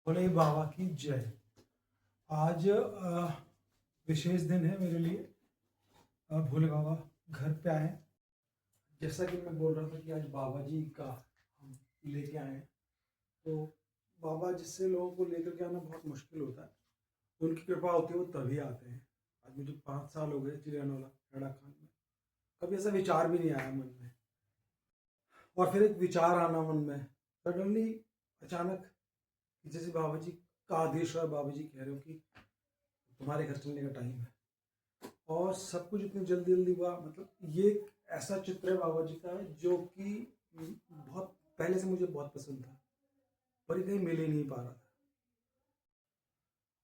भोले बाबा की जय। आज विशेष दिन है मेरे लिए। भोले बाबा घर पे आए। जैसा कि मैं बोल रहा था कि आज बाबा जी का हम लेके आए हैं, तो बाबा जिससे लोगों को लेकर के आना बहुत मुश्किल होता है, उनकी कृपा होती है वो तभी आते हैं। आज मुझे 5 साल हो गए चिड़ियानौला हेड़ा खान में, कभी ऐसा विचार भी नहीं आया मन में। और फिर एक विचार आना मन में सडनली, अचानक, कि जैसे बाबा जी का आदेश है, बाबा जी कह रहे हो कि तुम्हारे घर चलने का टाइम है। और सब कुछ इतनी जल्दी जल्दी हुआ। मतलब ये एक ऐसा चित्र है बाबा जी का जो कि बहुत पहले से मुझे बहुत पसंद था, पर ये कहीं मिल ही नहीं पा रहा था।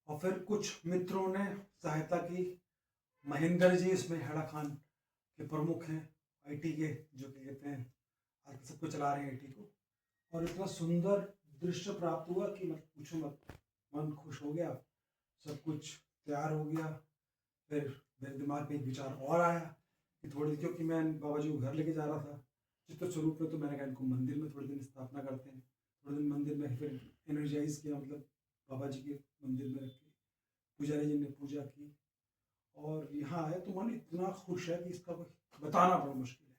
और फिर कुछ मित्रों ने सहायता की। महेंद्र जी इसमें हेड़ा खान के प्रमुख हैं, आईटी के, जो कि कहते हैं आज सबको चला रहे हैं आईटी को। और इतना सुंदर दृश्य प्राप्त हुआ कि मत पूछो मत, मन खुश हो गया। सब कुछ तैयार हो गया। फिर मेरे दिमाग में एक विचार और आया कि थोड़ी, क्योंकि मैं बाबा जी को घर लेके जा रहा था चित्र स्वरूप में, तो मैंने कहा इनको मंदिर में थोड़े दिन स्थापना करते हैं। थोड़े दिन मंदिर में फिर एनर्जाइज किया, मतलब बाबा जी के मंदिर में रख के पुजारी जी ने पूजा की। और यहाँ आया तो मन इतना खुश है कि इसका कोई बताना बड़ा मुश्किल है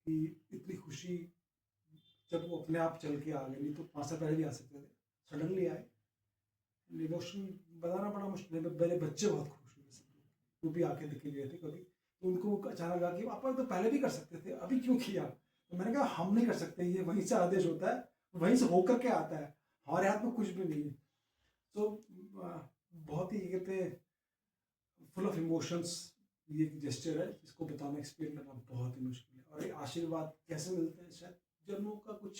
कि इतनी खुशी जब वो अपने आप चल के आ गए। नहीं तो 5 साल पहले भी आ सकते थे, सडनली आए। इमोशन बताना बड़ा मुश्किल है। मेरे बच्चे बहुत खुश हुए, सब लोग, वो भी आके देख के गए थे कभी, तो उनको अचानक लगा कि पापा तो पहले भी कर सकते थे, अभी क्यों किया। तो मैंने कहा हम नहीं कर सकते, ये वहीं से आदेश होता है, वहीं से होकर के आता है, हमारे हाथ में कुछ भी नहीं है। तो बहुत ही कहते हैं फुल ऑफ इमोशंस ये जेस्चर है, इसको बताना, एक्सप्लेन करना बहुत ही मुश्किल है। और ये आशीर्वाद कैसे मिलते हैं, शायद जन्मों का कुछ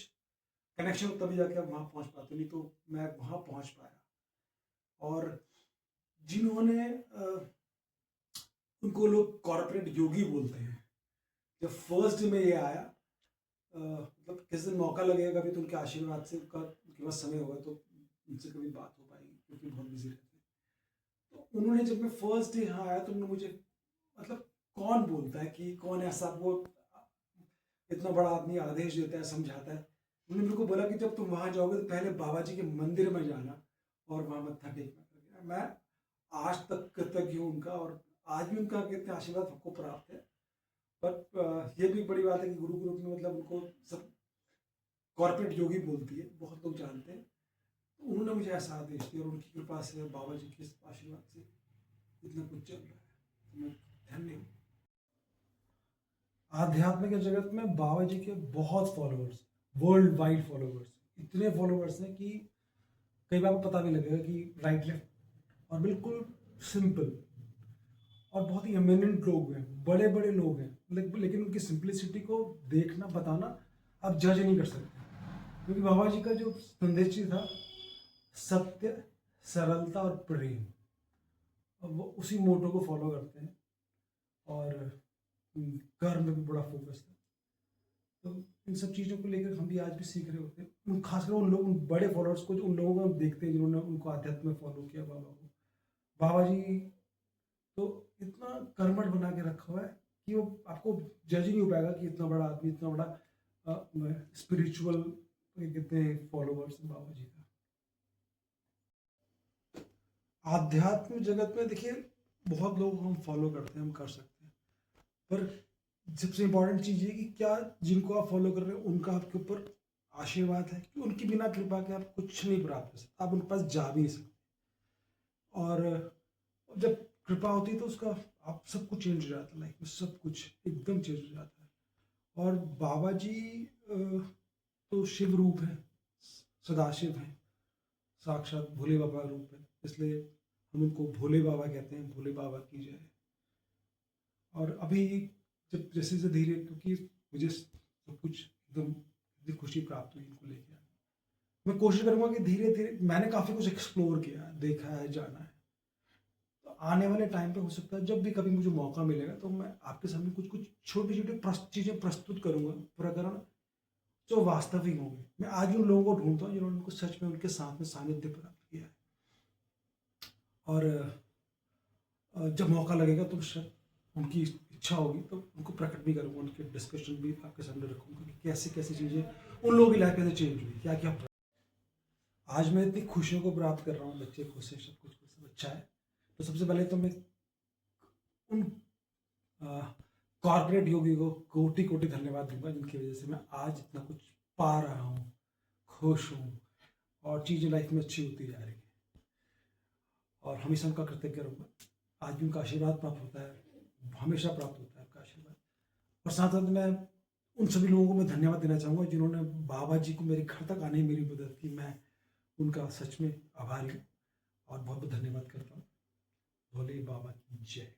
कनेक्शन तभी जाके आप वहाँ पहुँच पाते, नहीं तो मैं वहाँ पहुँच पाया। और जिन्होंने उनको लोग कॉर्पोरेट योगी बोलते हैं, जब फर्स्ट में ये आया, मतलब किस दिन मौका लगेगा कभी तो उनके आशीर्वाद से, उनके पास समय होगा तो उनसे कभी बात हो पाएगी, क्योंकि बहुत बिजी रहते हैं। तो उन्होंने, जब मैं फर्स्ट डे यहाँ आया तो उन्होंने मुझे, मतलब कौन बोलता है कि कौन ऐसा वो इतना बड़ा आदमी आदेश देता है, समझाता है। उन्होंने मेरे को बोला कि जब तुम वहाँ जाओगे तो पहले बाबा जी के मंदिर में जाना और वहाँ मत्था टेकना करके। मैं आज तक कृतज्ञ हूँ उनका, और आज भी उनका कहते हैं आशीर्वाद हमको प्राप्त है। बट ये भी बड़ी बात है कि गुरु ग्रुप में, मतलब उनको सब कॉर्पोरेट योगी बोलती है, बहुत लोग जानते हैं। तो उन्होंने मुझे ऐसा आदेश दिया, और उनकी कृपा से, बाबा जी के आशीर्वाद से इतना कुछ चल रहा है। तो मैं धन्य हूँ। आध्यात्मिक जगत में बाबा जी के बहुत फॉलोअर्स, वर्ल्ड वाइड फॉलोअर्स, इतने फॉलोअर्स हैं कि कई बार पता भी लगेगा कि राइट लेफ्ट, और बिल्कुल सिंपल, और बहुत ही एमिनेंट लोग हैं, बड़े बड़े लोग हैं, लेकिन उनकी सिंपलिसिटी को देखना, बताना आप जज नहीं कर सकते। क्योंकि बाबा जी का जो संदेश था, सत्य, सरलता और प्रेम, वो उसी मोटो को फॉलो करते हैं। और कर्म में भी बड़ा फोकस था। तो इन सब चीज़ों को लेकर हम भी आज भी सीख रहे होते हैं, खासकर उन लोग, उन बड़े फॉलोअर्स को, उन लोगों को हम देखते हैं जिन्होंने उनको आध्यात्म में फॉलो किया बाबा को। बाबा जी तो इतना कर्मठ बना के रखा हुआ है कि वो आपको जज ही नहीं हो पाएगा कि इतना बड़ा आदमी, इतना बड़ा स्पिरिचुअल कहते हैं फॉलोअर्स बाबा जी का। आध्यात्म जगत में देखिए बहुत लोग हम फॉलो करते हैं, हम कर सकते हैं, पर सबसे इम्पोर्टेंट चीज़ ये कि क्या जिनको आप फॉलो कर रहे हो उनका आपके ऊपर आशीर्वाद है, कि उनकी बिना कृपा के आप कुछ नहीं प्राप्त कर सकते, आप उनके पास जा भी नहीं सकते। और जब कृपा होती है तो उसका आप सब कुछ चेंज हो जाता है, लाइफ में सब कुछ एकदम चेंज हो जाता है। और बाबा जी तो शिव रूप है, सदाशिव है, साक्षात भोले बाबा का रूप है, इसलिए हम उनको भोले बाबा कहते हैं। भोले बाबा की जय। और अभी जब जैसे जैसे धीरे, क्योंकि मुझे सब कुछ एकदम इतनी खुशी प्राप्त हुई इनको लेके, मैं कोशिश करूँगा कि धीरे धीरे, मैंने काफ़ी कुछ एक्सप्लोर किया है, देखा है, जाना है। तो आने वाले टाइम पे हो सकता है जब भी कभी मुझे मौका मिलेगा तो मैं आपके सामने कुछ कुछ छोटी छोटी चीज़ें प्रस्तुत करूँगा, प्रकरण जो वास्तविक होंगे। मैं आज भी उन लोगों को ढूंढता हूँ जिन्होंने उनको सच में उनके साथ में सानिध्य प्राप्त किया है। और जब मौका लगेगा तो शायद उनकी इच्छा होगी तो उनको प्रकट भी करूँगा, उनके डिस्कशन भी आपके सामने रखूँगा कि कैसे कैसी चीज़ें उन लोगों की लाइफ में चेंज हुई, क्या क्या। आज मैं इतनी खुशियों को प्राप्त कर रहा हूँ, बच्चे खुश हैं, सब कुछ खुश है, अच्छा है। तो सबसे पहले तो मैं उन कॉर्पोरेट योगी को कोटि कोटि धन्यवाद दूंगा जिनकी वजह से मैं आज इतना कुछ पा रहा हूँ, खुश हूँ और चीज़ें लाइफ में अच्छी होती जा रही है और हमेशा उनका कृतज्ञ रहूँगा। आज भी उनका आशीर्वाद प्राप्त होता है, हमेशा प्राप्त होता है उनका आशीर्वाद। और साथ साथ मैं उन सभी लोगों को मैं धन्यवाद देना चाहूँगा जिन्होंने बाबा जी को मेरे घर तक आने में मेरी मदद की। मैं उनका सच में आभारी हूँ और बहुत बहुत धन्यवाद करता हूँ। भोले बाबा की जय।